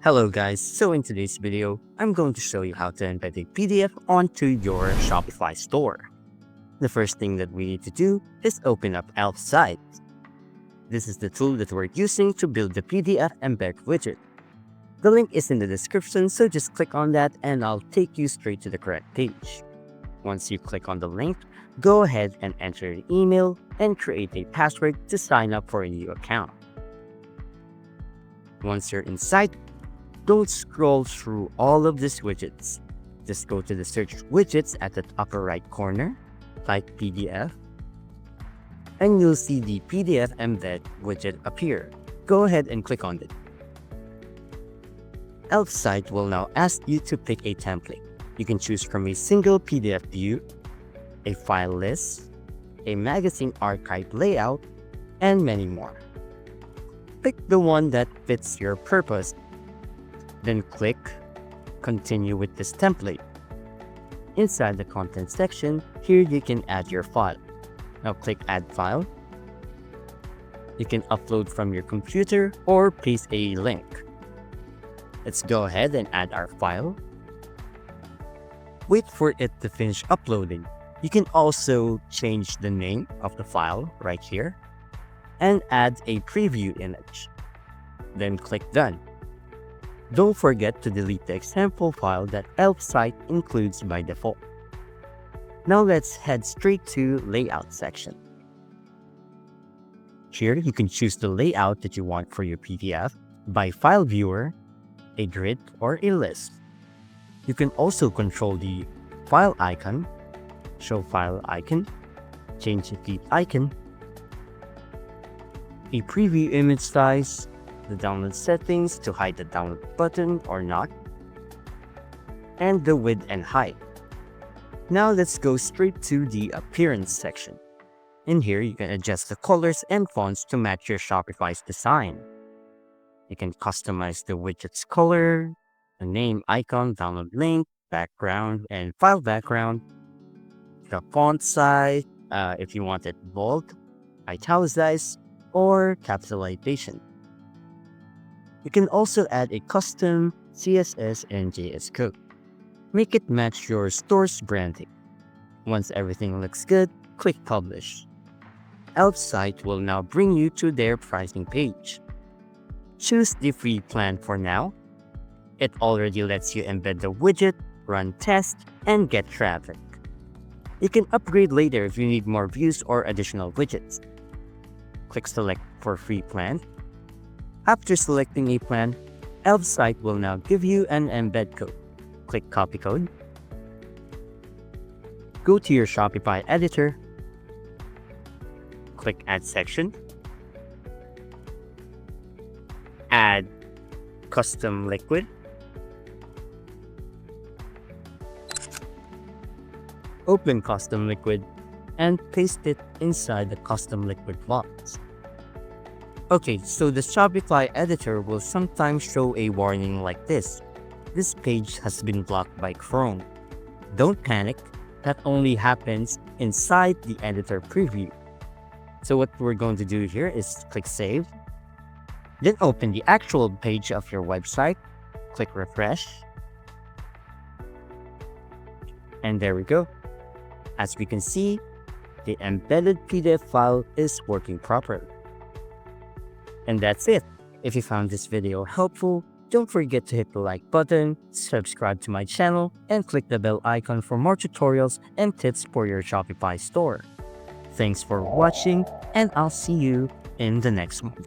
Hello guys, so in today's video, I'm going to show you how to embed a PDF onto your Shopify store. The first thing that we need to do is open up Elf site. This is the tool that we're using to build the PDF embed widget. The link is in the description, so just click on that and I'll take you straight to the correct page. Once you click on the link, go ahead and enter your email and create a password to sign up for a new account. Once you're inside, don't scroll through all of these widgets. Just go to the search widgets at the upper right corner, type PDF, and you'll see the PDF embed widget appear. Go ahead and click on it. Elf site will now ask you to pick a template. You can choose from a single PDF view, a file list, a magazine archive layout, and many more. Pick the one that fits your purpose. Then click Continue with this template. Inside the content section, here you can add your file. Now click Add File. You can upload from your computer or paste a link. Let's go ahead and add our file. Wait for it to finish uploading. You can also change the name of the file right here and add a preview image. Then click Done. Don't forget to delete the example file that Elf site includes by default. Now let's head straight to Layout section. Here you can choose the layout that you want for your PDF by file viewer, a grid, or a list. You can also control the file icon, show file icon, change the feed icon, a preview image size, the download settings to hide the download button or not, and the width and height. Now let's go straight to the appearance section. In here, you can adjust the colors and fonts to match your Shopify's design. You can customize the widget's color, the name, icon, download link, background, and file background, the font size, if you want it bold, italicized, or capitalization. You can also add a custom CSS and JS code. Make it match your store's branding. Once everything looks good, click Publish. Elf site will now bring you to their pricing page. Choose the free plan for now. It already lets you embed the widget, run tests, and get traffic. You can upgrade later if you need more views or additional widgets. Click Select for free plan. After selecting a plan, Elf site will now give you an embed code. Click Copy Code. Go to your Shopify editor. Click Add Section. Add Custom Liquid. Open Custom Liquid and paste it inside the Custom Liquid box. Okay, so the Shopify editor will sometimes show a warning like this. This page has been blocked by Chrome. Don't panic, that only happens inside the editor preview. So what we're going to do here is click Save. Then open the actual page of your website. Click Refresh. And there we go. As we can see, the embedded PDF file is working properly. And that's it. If you found this video helpful, don't forget to hit the like button, subscribe to my channel, and click the bell icon for more tutorials and tips for your Shopify store. Thanks for watching, and I'll see you in the next one.